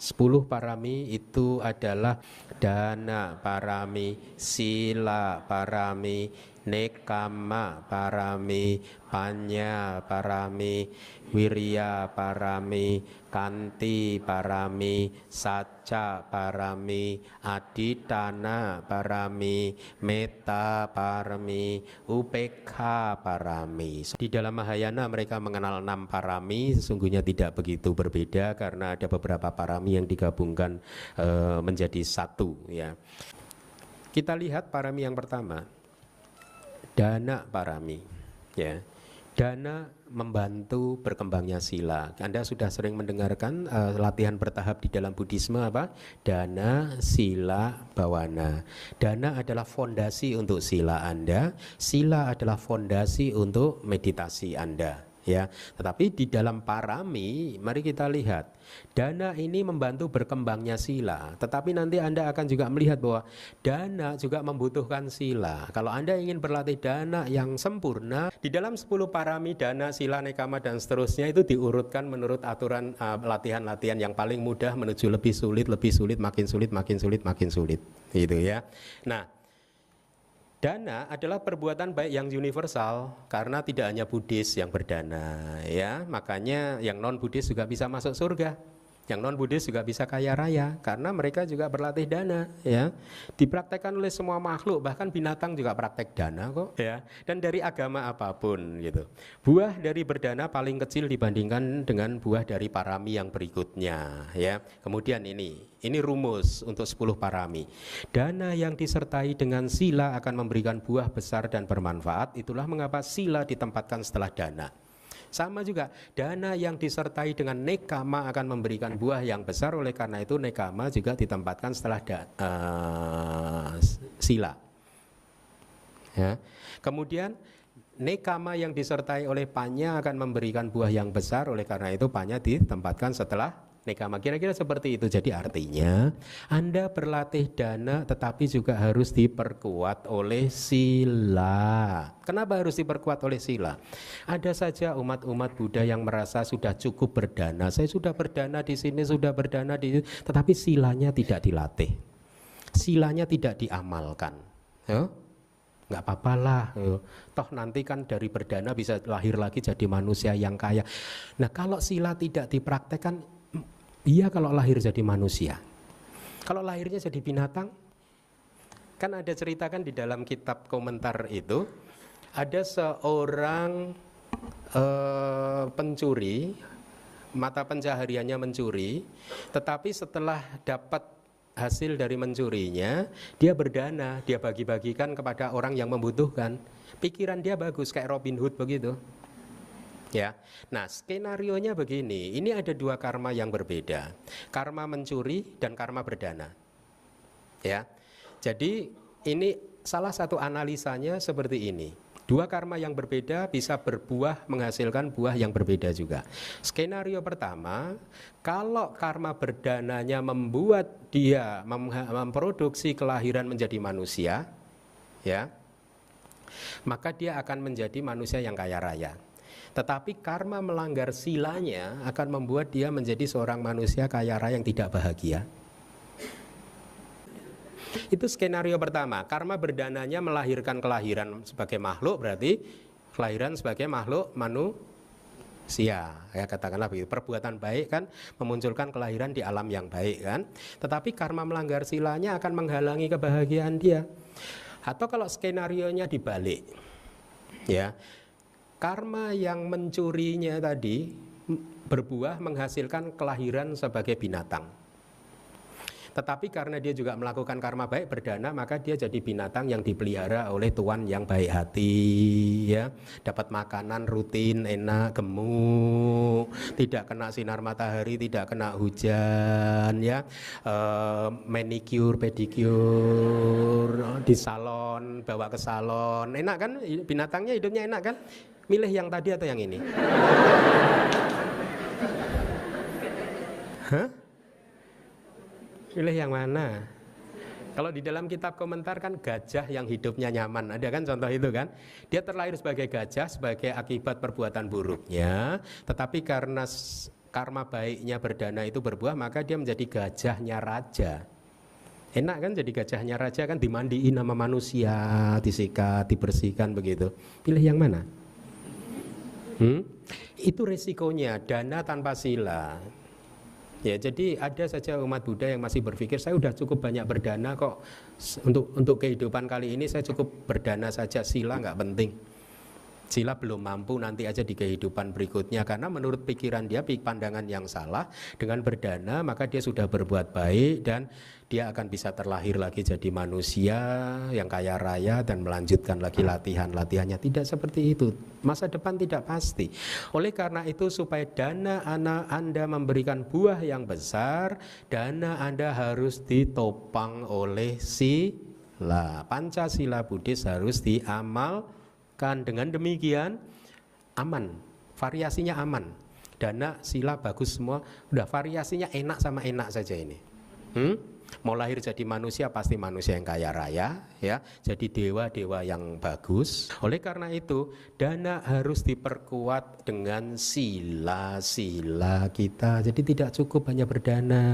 10 parami itu adalah dana parami, sila parami, nekama parami, panya parami, wirya parami, kanti parami, saca parami, aditana parami, metta parami, upekha parami. Di dalam Mahayana mereka mengenal 6 parami, sesungguhnya tidak begitu berbeda karena ada beberapa parami yang digabungkan menjadi satu, ya. Kita lihat parami yang pertama, dana parami, ya. Dana membantu berkembangnya sila. Anda sudah sering mendengarkan latihan bertahap di dalam Buddhisme apa? Dana, sila, bawana. Dana adalah fondasi untuk sila Anda, sila adalah fondasi untuk meditasi Anda, ya. Tetapi di dalam parami, mari kita lihat, dana ini membantu berkembangnya sila, tetapi nanti Anda akan juga melihat bahwa dana juga membutuhkan sila. Kalau Anda ingin berlatih dana yang sempurna, di dalam 10 parami, dana, sila, nekama, dan seterusnya itu diurutkan menurut aturan latihan-latihan yang paling mudah menuju lebih sulit, makin sulit, makin sulit, makin sulit, gitu ya. Nah, dana adalah perbuatan baik yang universal karena tidak hanya Buddhis yang berdana, ya. Makanya yang non Buddhis juga bisa masuk surga. Yang non Buddhis juga bisa kaya raya karena mereka juga berlatih dana, ya. Dipraktekkan oleh semua makhluk, bahkan binatang juga praktek dana kok, ya. Dan dari agama apapun gitu. Buah dari berdana paling kecil dibandingkan dengan buah dari parami yang berikutnya, ya. Kemudian ini rumus untuk 10 parami. Dana yang disertai dengan sila akan memberikan buah besar dan bermanfaat. Itulah mengapa sila ditempatkan setelah dana. Sama juga, dana yang disertai dengan nekama akan memberikan buah yang besar. Oleh karena itu nekama juga ditempatkan setelah sila, ya. Kemudian nekama yang disertai oleh panya akan memberikan buah yang besar. Oleh karena itu panya ditempatkan setelah nekama. Kira-kira seperti itu. Jadi artinya Anda berlatih dana tetapi juga harus diperkuat oleh sila. Kenapa harus diperkuat oleh sila? Ada saja umat-umat Buddha yang merasa sudah cukup berdana. Saya sudah berdana di sini, sudah berdana di sini, tetapi silanya tidak dilatih. Silanya tidak diamalkan. Ya? Nggak apa-apalah, toh nanti kan dari berdana bisa lahir lagi jadi manusia yang kaya. Nah, kalau sila tidak dipraktekkan, iya kalau lahir jadi manusia. Kalau lahirnya jadi binatang, kan ada ceritakan di dalam kitab komentar itu, ada seorang pencuri, mata pencahariannya mencuri, tetapi setelah dapat hasil dari mencurinya, dia berdana, dia bagi-bagikan kepada orang yang membutuhkan. Pikiran dia bagus, kayak Robin Hood begitu. Ya, nah skenarionya begini, ini ada 2 karma yang berbeda, karma mencuri dan karma berdana. Ya, jadi ini salah satu analisanya seperti ini. 2 karma yang berbeda bisa berbuah menghasilkan buah yang berbeda juga. Skenario pertama, kalau karma berdananya membuat dia memproduksi kelahiran menjadi manusia, ya, maka dia akan menjadi manusia yang kaya raya. Tetapi karma melanggar silanya akan membuat dia menjadi seorang manusia kaya raya yang tidak bahagia. Itu skenario pertama. Karma berdananya melahirkan kelahiran sebagai makhluk, berarti kelahiran sebagai makhluk manusia, ya katakanlah begitu. Perbuatan baik kan memunculkan kelahiran di alam yang baik kan. Tetapi karma melanggar silanya akan menghalangi kebahagiaan dia. Atau kalau skenarionya dibalik, ya, karma yang mencurinya tadi berbuah menghasilkan kelahiran sebagai binatang. Tetapi karena dia juga melakukan karma baik berdana, maka dia jadi binatang yang dipelihara oleh tuan yang baik hati, ya. Dapat makanan rutin, enak, gemuk, tidak kena sinar matahari, tidak kena hujan, ya. Manicure, pedicure di salon, bawa ke salon. Enak kan? Binatangnya hidupnya enak kan? Milih yang tadi atau yang ini? Hah? Pilih yang mana? Kalau di dalam kitab komentar kan gajah yang hidupnya nyaman. Ada kan contoh itu kan? Dia terlahir sebagai gajah sebagai akibat perbuatan buruknya. Tetapi karena karma baiknya berdana itu berbuah, maka dia menjadi gajahnya raja. Enak kan jadi gajahnya raja kan, dimandiin sama manusia, disikat, dibersihkan begitu. Pilih yang mana? Itu resikonya dana tanpa sila. Ya, jadi ada saja umat Buddha yang masih berpikir saya udah cukup banyak berdana kok, untuk kehidupan kali ini saya cukup berdana saja, sila nggak penting. Sila belum mampu, nanti aja di kehidupan berikutnya. Karena menurut pikiran dia, pandangan yang salah, dengan berdana maka dia sudah berbuat baik dan dia akan bisa terlahir lagi jadi manusia yang kaya raya dan melanjutkan lagi latihannya. Tidak seperti itu, masa depan tidak pasti. Oleh karena itu, supaya dana Anda memberikan buah yang besar, dana Anda harus ditopang oleh sila. Pancasila Buddhis harus diamalkan. Dengan demikian aman, variasinya aman. Dana, sila bagus semua, udah variasinya enak sama enak saja ini. Mau lahir jadi manusia pasti manusia yang kaya raya, ya. Jadi dewa-dewa yang bagus. Oleh karena itu, dana harus diperkuat dengan sila-sila kita. Jadi tidak cukup hanya berdana.